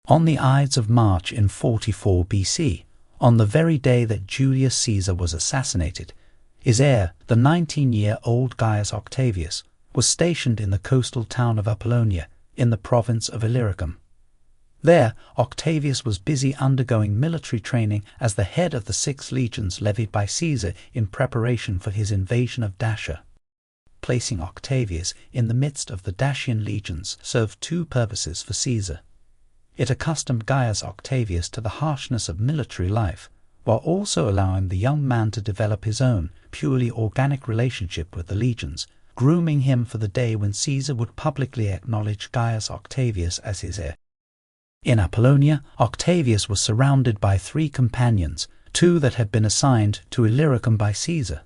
On the Ides of March in 44 BC, on the very day that Julius Caesar was assassinated, his heir, the 19-year-old Gaius Octavius, was stationed in the coastal town of Apollonia in the province of Illyricum. There, Octavius was busy undergoing military training as the head of the 6 legions levied by Caesar in preparation for his invasion of Dacia. Placing Octavius in the midst of the Dacian legions served 2 purposes for Caesar. It accustomed Gaius Octavius to the harshness of military life, while also allowing the young man to develop his own, purely organic relationship with the legions, grooming him for the day when Caesar would publicly acknowledge Gaius Octavius as his heir. In Apollonia, Octavius was surrounded by 3 companions, 2 that had been assigned to Illyricum by Caesar.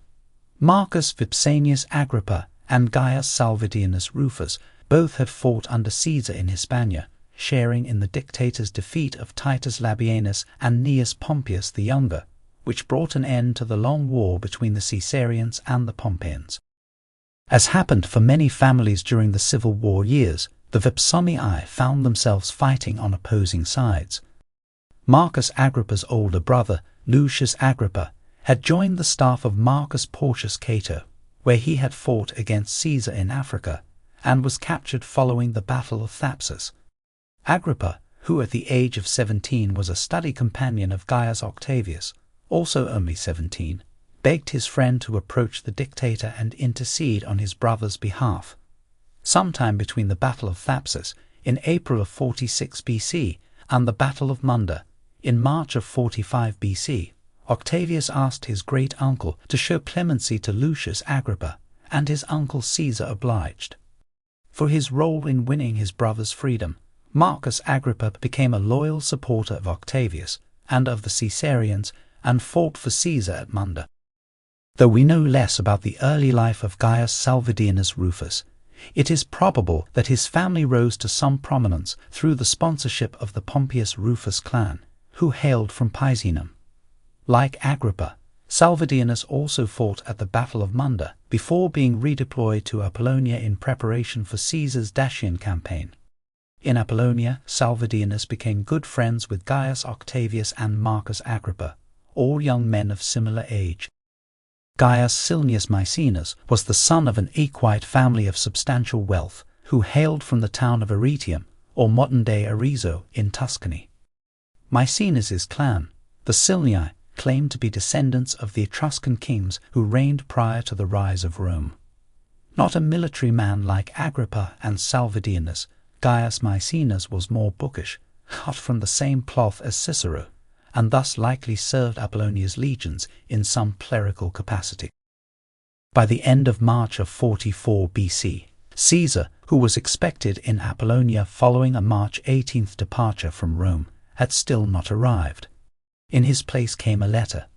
Marcus Vipsanius Agrippa and Gaius Salvidienus Rufus both had fought under Caesar in Hispania, sharing in the dictator's defeat of Titus Labienus and Gnaeus Pompeius the Younger, which brought an end to the long war between the Caesarians and the Pompeians. As happened for many families during the Civil War years, the Vipsanii found themselves fighting on opposing sides. Marcus Agrippa's older brother, Lucius Agrippa, had joined the staff of Marcus Porcius Cato, where he had fought against Caesar in Africa, and was captured following the Battle of Thapsus. Agrippa, who at the age of 17 was a study companion of Gaius Octavius, also only 17, begged his friend to approach the dictator and intercede on his brother's behalf. Sometime between the Battle of Thapsus, in April of 46 BC, and the Battle of Munda, in March of 45 BC, Octavius asked his great-uncle to show clemency to Lucius Agrippa, and his uncle Caesar obliged. For his role in winning his brother's freedom, Marcus Agrippa became a loyal supporter of Octavius and of the Caesarians and fought for Caesar at Munda. Though we know less about the early life of Gaius Salvidienus Rufus, it is probable that his family rose to some prominence through the sponsorship of the Pompeius Rufus clan, who hailed from Picenum. Like Agrippa, Salvidienus also fought at the Battle of Munda before being redeployed to Apollonia in preparation for Caesar's Dacian campaign. In Apollonia, Salvidienus became good friends with Gaius Octavius and Marcus Agrippa, all young men of similar age. Gaius Silnius Maecenas was the son of an equite family of substantial wealth, who hailed from the town of Arretium, or modern-day Arezzo, in Tuscany. Maecenas' clan, the Silnii, claimed to be descendants of the Etruscan kings who reigned prior to the rise of Rome. Not a military man like Agrippa and Salvidienus, Gaius Maecenas was more bookish, cut from the same cloth as Cicero, and thus likely served Apollonia's legions in some clerical capacity. By the end of March of 44 BC, Caesar, who was expected in Apollonia following a March 18th departure from Rome, had still not arrived. In his place came a letter.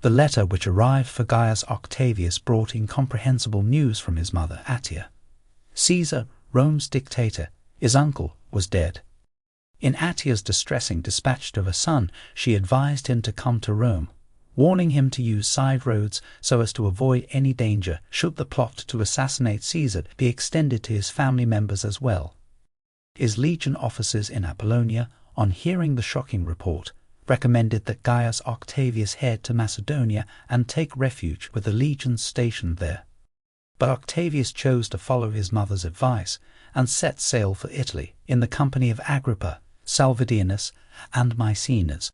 The letter which arrived for Gaius Octavius brought incomprehensible news from his mother Attia. Caesar, Rome's dictator, his uncle, was dead. In Attia's distressing dispatch to her son, she advised him to come to Rome, warning him to use side roads so as to avoid any danger should the plot to assassinate Caesar be extended to his family members as well. His legion officers in Apollonia, on hearing the shocking report, recommended that Gaius Octavius head to Macedonia and take refuge with the legions stationed there. But Octavius chose to follow his mother's advice and set sail for Italy in the company of Agrippa, Salvidienus, and Maecenas.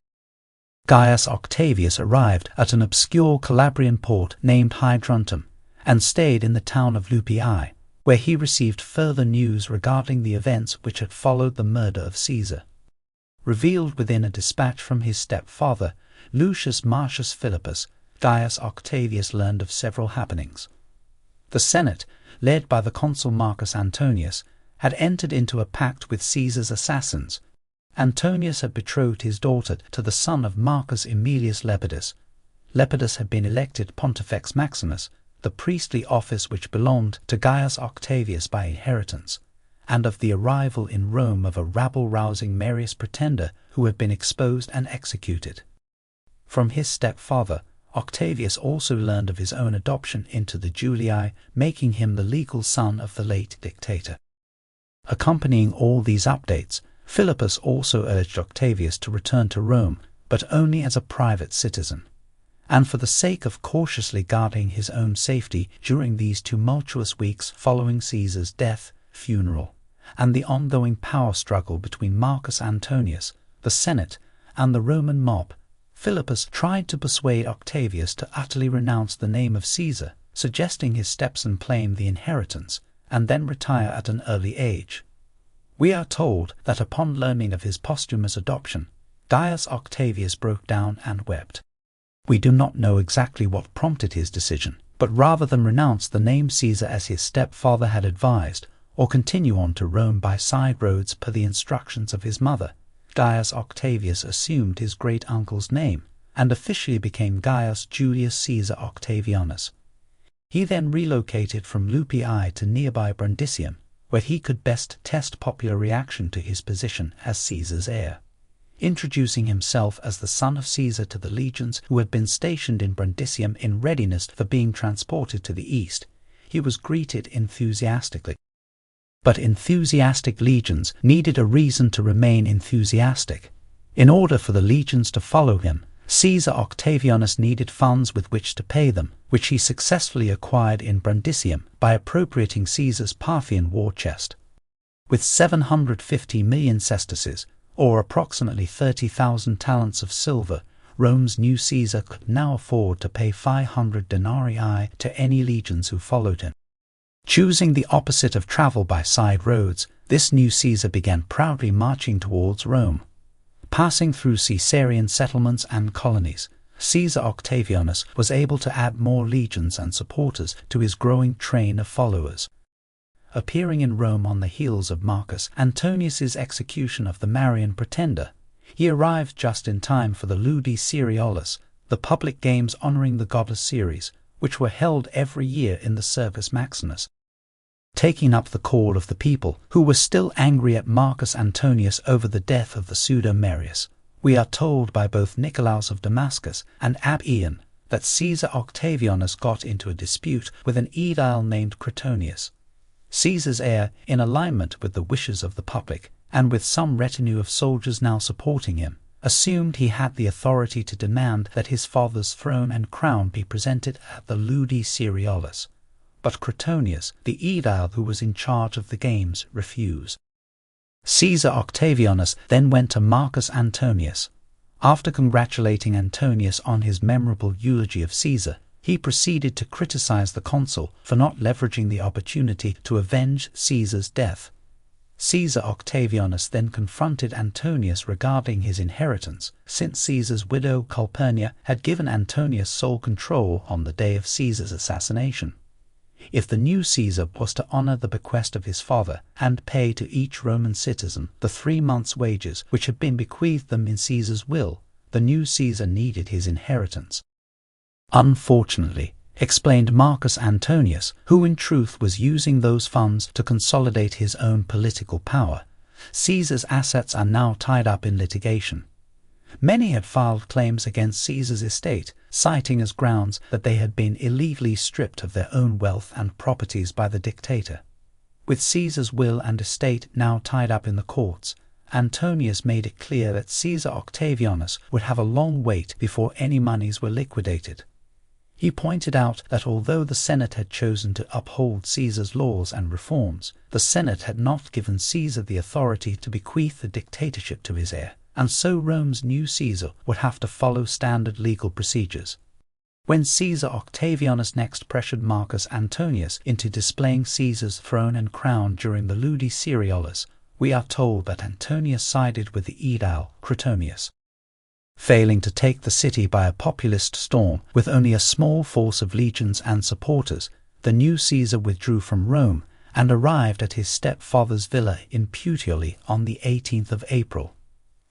Gaius Octavius arrived at an obscure Calabrian port named Hydruntum and stayed in the town of Lupii, where he received further news regarding the events which had followed the murder of Caesar. Revealed within a dispatch from his stepfather, Lucius Marcius Philippus, Gaius Octavius learned of several happenings. The Senate, led by the consul Marcus Antonius, had entered into a pact with Caesar's assassins. Antonius had betrothed his daughter to the son of Marcus Aemilius Lepidus. Lepidus had been elected Pontifex Maximus, the priestly office which belonged to Gaius Octavius by inheritance, and of the arrival in Rome of a rabble-rousing Marius Pretender who had been exposed and executed. From his stepfather, Octavius also learned of his own adoption into the Julii, making him the legal son of the late dictator. Accompanying all these updates, Philippus also urged Octavius to return to Rome, but only as a private citizen. And for the sake of cautiously guarding his own safety during these tumultuous weeks following Caesar's death, funeral, and the ongoing power struggle between Marcus Antonius, the Senate, and the Roman mob, Philippus tried to persuade Octavius to utterly renounce the name of Caesar, suggesting his stepson claim the inheritance, and then retire at an early age. We are told that upon learning of his posthumous adoption, Gaius Octavius broke down and wept. We do not know exactly what prompted his decision, but rather than renounce the name Caesar as his stepfather had advised, or continue on to Rome by side roads per the instructions of his mother, Gaius Octavius assumed his great-uncle's name and officially became Gaius Julius Caesar Octavianus. He then relocated from Lupii to nearby Brundisium, where he could best test popular reaction to his position as Caesar's heir. Introducing himself as the son of Caesar to the legions who had been stationed in Brundisium in readiness for being transported to the east, he was greeted enthusiastically. But enthusiastic legions needed a reason to remain enthusiastic. In order for the legions to follow him, Caesar Octavianus needed funds with which to pay them, which he successfully acquired in Brundisium by appropriating Caesar's Parthian war chest. With 750 million sesterces, or approximately 30,000 talents of silver, Rome's new Caesar could now afford to pay 500 denarii to any legions who followed him. Choosing the opposite of travel by side roads, this new Caesar began proudly marching towards Rome. Passing through Caesarean settlements and colonies, Caesar Octavianus was able to add more legions and supporters to his growing train of followers. Appearing in Rome on the heels of Marcus Antonius's execution of the Marian pretender, he arrived just in time for the Ludi Cerealis, the public games honoring the goddess Ceres, which were held every year in the Circus Maximus. Taking up the call of the people, who were still angry at Marcus Antonius over the death of the pseudo-Marius, we are told by both Nicolaus of Damascus and Abion that Caesar Octavianus got into a dispute with an aedile named Cretonius. Caesar's heir, in alignment with the wishes of the public, and with some retinue of soldiers now supporting him, assumed he had the authority to demand that his father's throne and crown be presented at the Ludi Cerealis. But Cretonius, the aedile who was in charge of the games, refused. Caesar Octavianus then went to Marcus Antonius. After congratulating Antonius on his memorable eulogy of Caesar, he proceeded to criticize the consul for not leveraging the opportunity to avenge Caesar's death. Caesar Octavianus then confronted Antonius regarding his inheritance, since Caesar's widow Calpurnia had given Antonius sole control on the day of Caesar's assassination. If the new Caesar was to honor the bequest of his father and pay to each Roman citizen the 3 months' wages which had been bequeathed them in Caesar's will, the new Caesar needed his inheritance. Unfortunately, explained Marcus Antonius, who in truth was using those funds to consolidate his own political power, Caesar's assets are now tied up in litigation. Many had filed claims against Caesar's estate, citing as grounds that they had been illegally stripped of their own wealth and properties by the dictator. With Caesar's will and estate now tied up in the courts, Antonius made it clear that Caesar Octavianus would have a long wait before any monies were liquidated. He pointed out that although the Senate had chosen to uphold Caesar's laws and reforms, the Senate had not given Caesar the authority to bequeath the dictatorship to his heir, and so Rome's new Caesar would have to follow standard legal procedures. When Caesar Octavianus next pressured Marcus Antonius into displaying Caesar's throne and crown during the Ludi Cerealis, we are told that Antonius sided with the aedile Cretonius. Failing to take the city by a populist storm with only a small force of legions and supporters, the new Caesar withdrew from Rome and arrived at his stepfather's villa in Puteoli on the 18th of April.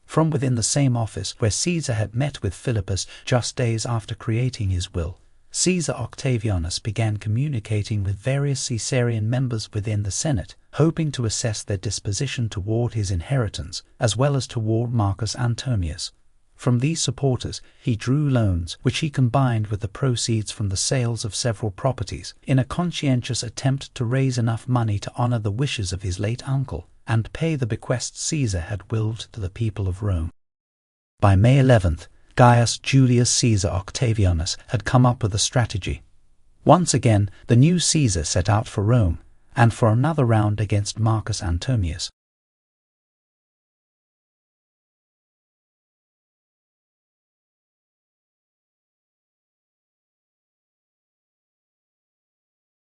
From within the same office where Caesar had met with Philippus just days after creating his will, Caesar Octavianus began communicating with various Caesarian members within the Senate, hoping to assess their disposition toward his inheritance, as well as toward Marcus Antonius. From these supporters, he drew loans, which he combined with the proceeds from the sales of several properties, in a conscientious attempt to raise enough money to honor the wishes of his late uncle, and pay the bequests Caesar had willed to the people of Rome. By May 11th, Gaius Julius Caesar Octavianus had come up with a strategy. Once again, the new Caesar set out for Rome, and for another round against Marcus Antonius.